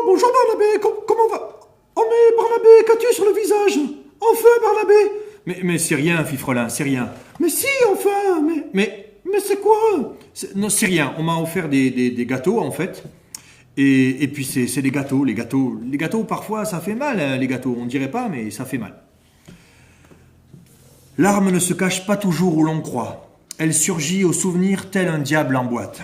bonjour Barnabé, comment va? Oh mais Barnabé, qu'as-tu sur le visage? Enfin Barnabé! Mais c'est rien, Fifrelin, c'est rien. Mais si, enfin, mais c'est quoi? Non, c'est rien. On m'a offert des gâteaux, en fait. Et puis c'est des gâteaux. Les gâteaux, parfois, ça fait mal, hein, les gâteaux. On dirait pas, mais ça fait mal. L'arme ne se cache pas toujours où l'on croit. Elle surgit au souvenir tel un diable en boîte.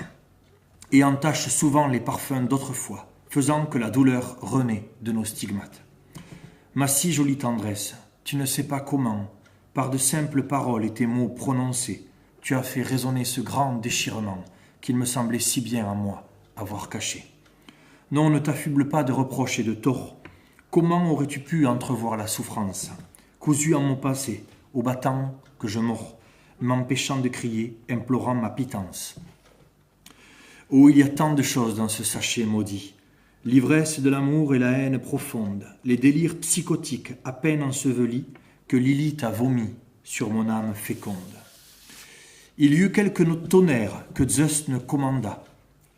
Et entache souvent les parfums d'autrefois, faisant que la douleur renaît de nos stigmates. Ma si jolie tendresse, tu ne sais pas comment, par de simples paroles et tes mots prononcés, tu as fait résonner ce grand déchirement qu'il me semblait si bien à moi avoir caché. Non, ne t'affuble pas de reproches et de torts. Comment aurais-tu pu entrevoir la souffrance, cousue en mon passé, au battant que je mords, m'empêchant de crier, implorant ma pitance. Oh, il y a tant de choses dans ce sachet maudit. L'ivresse de l'amour et la haine profonde, les délires psychotiques à peine ensevelis que Lilith a vomi sur mon âme féconde. Il y eut quelques tonnerres que Zeus ne commanda,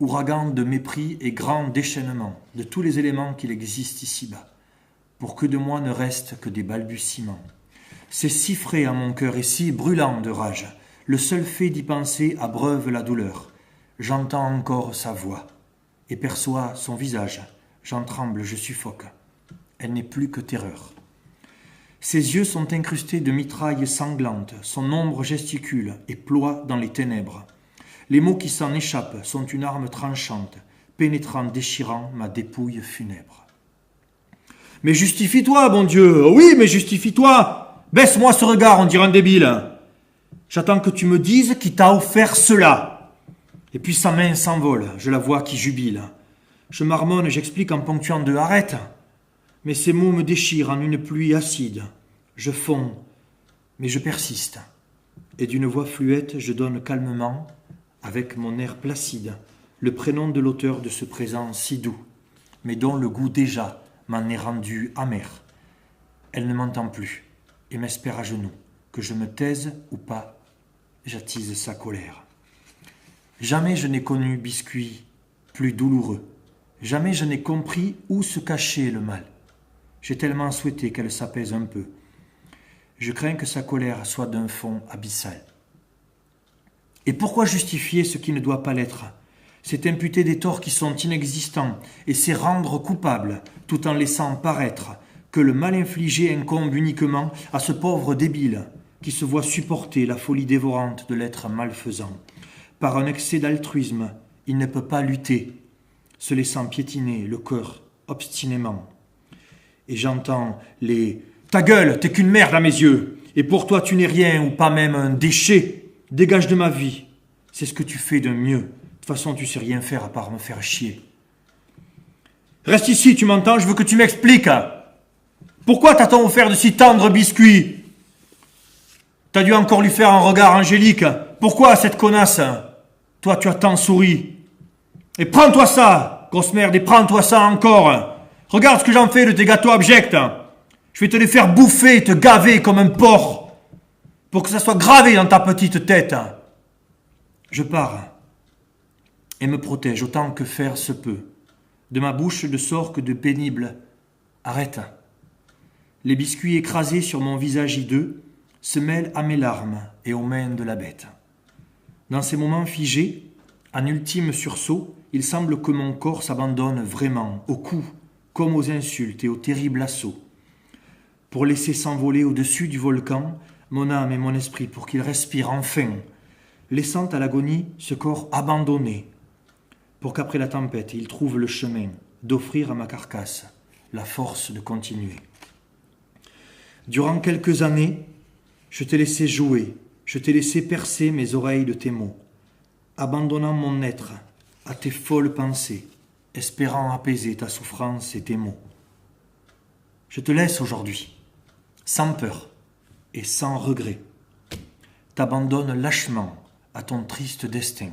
ouragan de mépris et grand déchaînement de tous les éléments qu'il existe ici-bas, pour que de moi ne reste que des balbutiements. C'est si frais à mon cœur et si brûlant de rage, le seul fait d'y penser abreuve la douleur. J'entends encore sa voix et perçois son visage. J'en tremble, je suffoque. Elle n'est plus que terreur. Ses yeux sont incrustés de mitrailles sanglantes, son ombre gesticule et ploie dans les ténèbres. Les mots qui s'en échappent sont une arme tranchante, pénétrant, déchirant ma dépouille funèbre. Mais justifie-toi, bon Dieu, oui, mais justifie-toi. Baisse-moi ce regard, on dirait un débile. J'attends que tu me dises qui t'a offert cela. Et puis sa main s'envole, je la vois qui jubile. Je marmonne, j'explique en ponctuant de arrête. Mais ces mots me déchirent en une pluie acide. Je fonds, mais je persiste. Et d'une voix fluette, je donne calmement, avec mon air placide, le prénom de l'auteur de ce présent si doux, mais dont le goût déjà m'en est rendu amer. Elle ne m'entend plus et m'espère à genoux, que je me taise ou pas, j'attise sa colère. Jamais je n'ai connu biscuit plus douloureux. Jamais je n'ai compris où se cachait le mal. J'ai tellement souhaité qu'elle s'apaise un peu. Je crains que sa colère soit d'un fond abyssal. Et pourquoi justifier ce qui ne doit pas l'être? C'est imputer des torts qui sont inexistants, et c'est rendre coupable, tout en laissant paraître que le mal infligé incombe uniquement à ce pauvre débile qui se voit supporter la folie dévorante de l'être malfaisant. Par un excès d'altruisme, il ne peut pas lutter, se laissant piétiner le cœur obstinément. Et j'entends les « Ta gueule, t'es qu'une merde à mes yeux, et pour toi tu n'es rien ou pas même un déchet, dégage de ma vie, c'est ce que tu fais de mieux, de toute façon tu sais rien faire à part me faire chier. Reste ici, tu m'entends, je veux que tu m'expliques. Pourquoi t'as-t-on offert de si tendres biscuits? T'as dû encore lui faire un regard angélique. Pourquoi cette connasse? Toi tu as tant souri. Et prends-toi ça, grosse merde, et prends-toi ça encore. Regarde ce que j'en fais de tes gâteaux abjects. Je vais te les faire bouffer et te gaver comme un porc, pour que ça soit gravé dans ta petite tête. Je pars et me protège autant que faire se peut. De ma bouche ne sort que de pénible « Arrête !» Les biscuits écrasés sur mon visage hideux se mêlent à mes larmes et aux mains de la bête. Dans ces moments figés, en ultime sursaut, il semble que mon corps s'abandonne vraiment aux coups, comme aux insultes et aux terribles assauts, pour laisser s'envoler au-dessus du volcan mon âme et mon esprit pour qu'ils respirent enfin, laissant à l'agonie ce corps abandonné, pour qu'après la tempête, il trouve le chemin d'offrir à ma carcasse la force de continuer. Durant quelques années, je t'ai laissé jouer, je t'ai laissé percer mes oreilles de tes mots, abandonnant mon être à tes folles pensées, espérant apaiser ta souffrance et tes maux. Je te laisse aujourd'hui, sans peur et sans regret. T'abandonne lâchement à ton triste destin,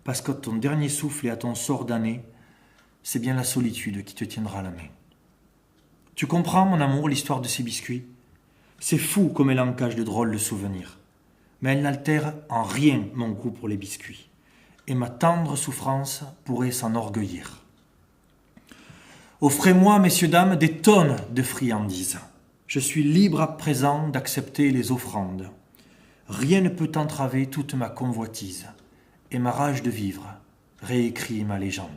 parce que ton dernier souffle et à ton sort damné, c'est bien la solitude qui te tiendra la main. Tu comprends, mon amour, l'histoire de ces biscuits? C'est fou comme elle en cache de drôles de souvenirs, mais elle n'altère en rien mon goût pour les biscuits, et ma tendre souffrance pourrait s'enorgueillir. Offrez-moi, messieurs, dames, des tonnes de friandises. Je suis libre à présent d'accepter les offrandes. Rien ne peut entraver toute ma convoitise, et ma rage de vivre réécrit ma légende.